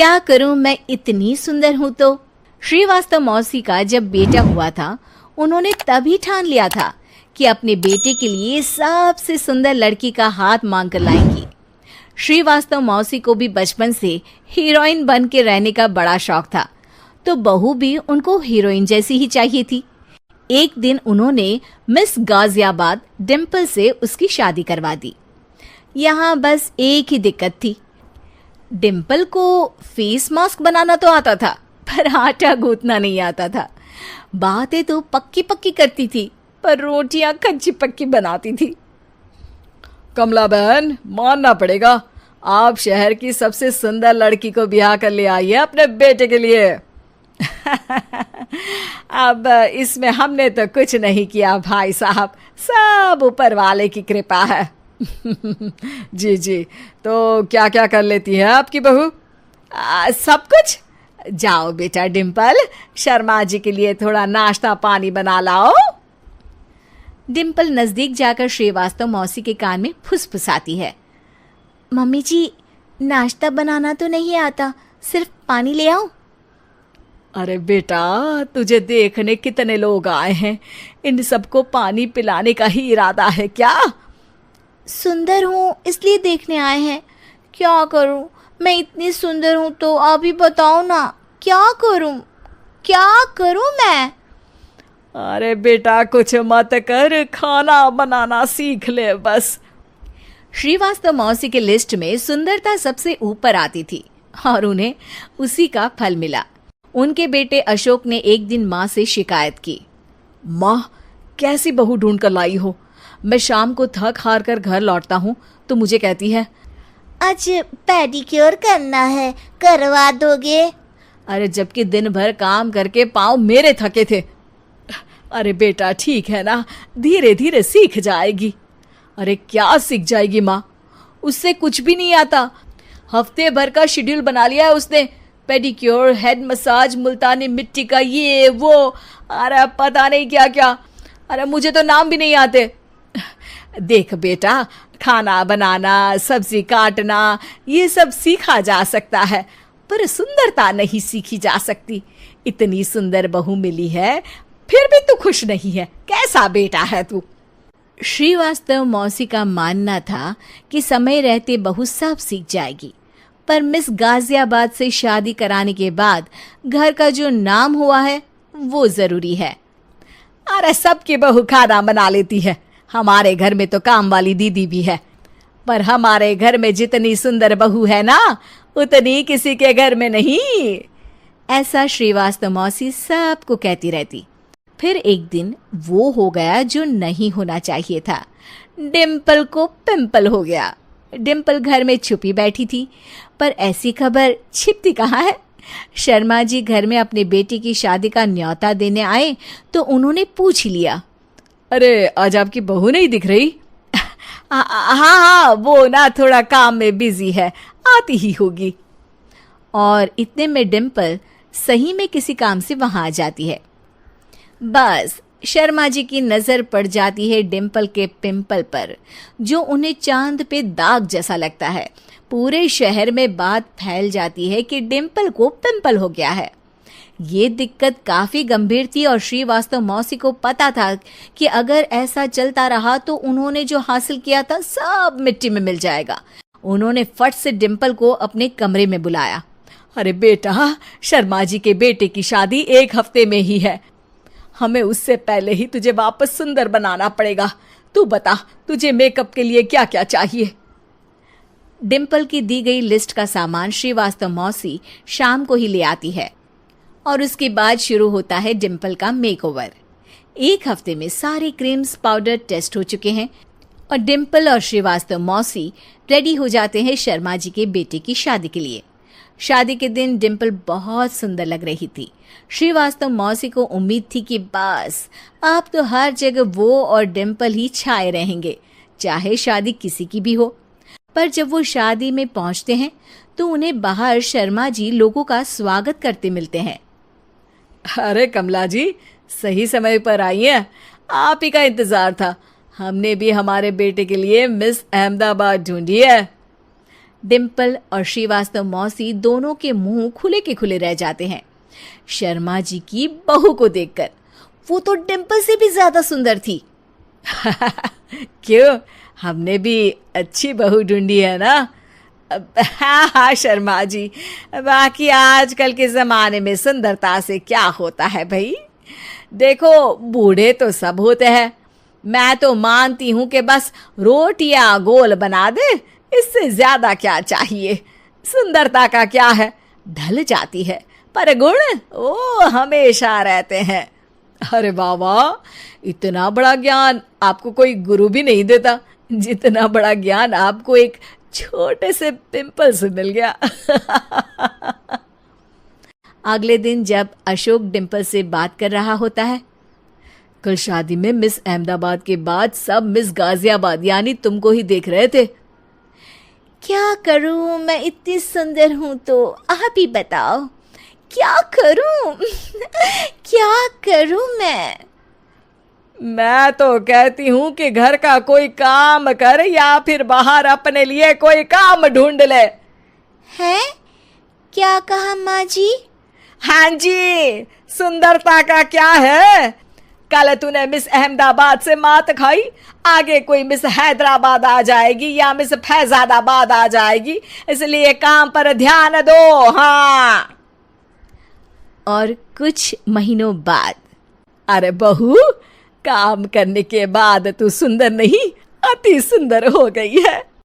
क्या करूं, मैं इतनी सुंदर हूं तो। श्रीवास्तव मौसी का जब बेटा हुआ था, उन्होंने तभी ठान लिया था कि अपने बेटे के लिए सबसे सुंदर लड़की का हाथ मांग कर लाएंगी। श्रीवास्तव मौसी को भी बचपन से हीरोइन बन के रहने का बड़ा शौक था, तो बहू भी उनको हीरोइन जैसी ही चाहिए थी। एक दिन उन्होंने मिस गाजियाबाद डिम्पल से उसकी शादी करवा दी। यहाँ बस एक ही दिक्कत थी, डिम्पल को फेस मास्क बनाना तो आता था, पर आटा गूंथना नहीं आता था। बातें तो पक्की पक्की करती थी, पर रोटियां कच्ची पक्की बनाती थी। कमला बहन, मानना पड़ेगा, आप शहर की सबसे सुंदर लड़की को ब्याह कर ले आई है अपने बेटे के लिए। अब इसमें हमने तो कुछ नहीं किया भाई साहब, सब ऊपर वाले की कृपा है। जी जी, तो क्या क्या कर लेती है आपकी बहू? सब कुछ। जाओ बेटा डिम्पल, शर्मा जी के लिए थोड़ा नाश्ता पानी बना लाओ। डिम्पल नजदीक जाकर श्रीवास्तव मौसी के कान में फुसफुसाती है। मम्मी जी, नाश्ता बनाना तो नहीं आता, सिर्फ पानी ले आओ। अरे बेटा, तुझे देखने कितने लोग आए हैं, इन सबको पानी पिलाने का ही इरादा है क्या? सुंदर हूँ इसलिए देखने आए हैं। क्या करूँ, मैं इतनी सुंदर हूँ तो आप ही बताओ ना, क्या करूँ मैं? अरे बेटा, कुछ मत कर, खाना बनाना सीख ले बस। श्रीवास्तव मौसी के लिस्ट में सुंदरता सबसे ऊपर आती थी और उन्हें उसी का फल मिला। उनके बेटे अशोक ने एक दिन माँ से शिकायत की। माँ, कैसी बहू ढूंढ कर लाई हो? मैं शाम को थक हार कर घर लौटता हूँ तो मुझे कहती है, आज पेडिक्योर करना है, करवा दोगे? अरे जबकि दिन भर काम करके पाँव मेरे थके थे। अरे बेटा, ठीक है ना, धीरे धीरे सीख जाएगी। अरे क्या सीख जाएगी माँ, उससे कुछ भी नहीं आता। हफ्ते भर का शेड्यूल बना लिया है उसने, पेडिक्योर, हेड मसाज, मुल्तानी मिट्टी का ये वो, अरे पता नहीं क्या क्या। अरे मुझे तो नाम भी नहीं आते। देख बेटा, खाना बनाना, सब्जी काटना, ये सब सीखा जा सकता है, पर सुंदरता नहीं सीखी जा सकती। इतनी सुंदर बहू मिली है, फिर भी तू खुश नहीं है, कैसा बेटा है तू? श्रीवास्तव मौसी का मानना था कि समय रहते बहू सब सीख जाएगी, पर मिस गाजियाबाद से शादी कराने के बाद घर का जो नाम हुआ है वो जरूरी है। अरे सबकी बहू खाना बना लेती है, हमारे घर में तो काम वाली दीदी भी है, पर हमारे घर में जितनी सुंदर बहू है ना, उतनी किसी के घर में नहीं। ऐसा श्रीवास्तव मौसी सबको कहती रहती। फिर एक दिन वो हो गया जो नहीं होना चाहिए था, डिम्पल को पिंपल हो गया। डिम्पल घर में छुपी बैठी थी, पर ऐसी खबर छिपती कहाँ है। शर्मा जी घर में अपने बेटी की शादी का न्योता देने आए तो उन्होंने पूछ लिया, अरे आज आपकी बहू नहीं दिख रही? हाँ, वो ना थोड़ा काम में बिजी है, आती ही होगी। और इतने में डिम्पल सही में किसी काम से वहां आ जाती है। बस शर्मा जी की नजर पड़ जाती है डिम्पल के पिंपल पर, जो उन्हें चांद पे दाग जैसा लगता है। पूरे शहर में बात फैल जाती है कि डिम्पल को पिंपल हो गया है। ये दिक्कत काफी गंभीर थी और श्रीवास्तव मौसी को पता था कि अगर ऐसा चलता रहा तो उन्होंने जो हासिल किया था सब मिट्टी में मिल जाएगा। उन्होंने फट से डिम्पल को अपने कमरे में बुलाया। अरे बेटा, शर्मा जी के बेटे की शादी 1 हफ्ते में ही है, हमें उससे पहले ही तुझे वापस सुंदर बनाना पड़ेगा। तू बता, तुझे मेकअप के लिए क्या क्या चाहिए? डिम्पल की दी गई लिस्ट का सामान श्रीवास्तव मौसी शाम को ही ले आती है और उसके बाद शुरू होता है डिम्पल का मेकओवर। 1 हफ्ते में सारे क्रीम्स पाउडर टेस्ट हो चुके हैं और डिम्पल और श्रीवास्तव मौसी रेडी हो जाते हैं शर्मा जी के बेटे की शादी के लिए। शादी के दिन डिम्पल बहुत सुंदर लग रही थी। श्रीवास्तव मौसी को उम्मीद थी कि बस अब तो हर जगह वो और डिम्पल ही छाए रहेंगे, चाहे शादी किसी की भी हो। पर जब वो शादी में पहुंचते हैं तो उन्हें बाहर शर्मा जी लोगों का स्वागत करते मिलते हैं। अरे कमला जी, सही समय पर आई हैं, आप ही का इंतजार था। हमने भी हमारे बेटे के लिए मिस अहमदाबाद ढूंढी है। डिम्पल और श्रीवास्तव मौसी दोनों के मुंह खुले के खुले रह जाते हैं शर्मा जी की बहू को देखकर। वो तो डिम्पल से भी ज्यादा सुंदर थी। क्यों, हमने भी अच्छी बहू ढूंढी है ना? हाँ हाँ शर्मा जी, बाकी आजकल के ज़माने में सुंदरता से क्या होता है भाई। देखो, बूढ़े तो सब होते हैं। मैं तो मानती हूँ कि बस रोटियां गोल बना दे, इससे ज्यादा क्या चाहिए। सुंदरता का क्या है, ढल जाती है, पर गुण वो हमेशा रहते हैं। अरे वाह वाह, इतना बड़ा ज्ञान आपको कोई गुरु भी नहीं देता जितना बड़ा ज्ञान आपको एक छोटे से पिंपल से मिल गया। अगले दिन जब अशोक डिम्पल से बात कर रहा होता है, कल शादी में मिस अहमदाबाद के बाद सब मिस गाजियाबाद यानी तुमको ही देख रहे थे। क्या करूं, मैं इतनी सुंदर हूं तो आप ही बताओ क्या करूं। क्या करूं मैं तो कहती हूँ कि घर का कोई काम कर या फिर बाहर अपने लिए कोई काम ढूंढ ले। है? क्या कहा माँ जी? हाँ जी, सुंदरता का क्या है। कल तूने मिस अहमदाबाद से मात खाई, आगे कोई मिस हैदराबाद आ जाएगी या मिस फैजाबाद आ जाएगी, इसलिए काम पर ध्यान दो। हाँ। और कुछ महीनों बाद, अरे बहू, काम करने के बाद तू सुंदर नहीं, अति सुंदर हो गई है।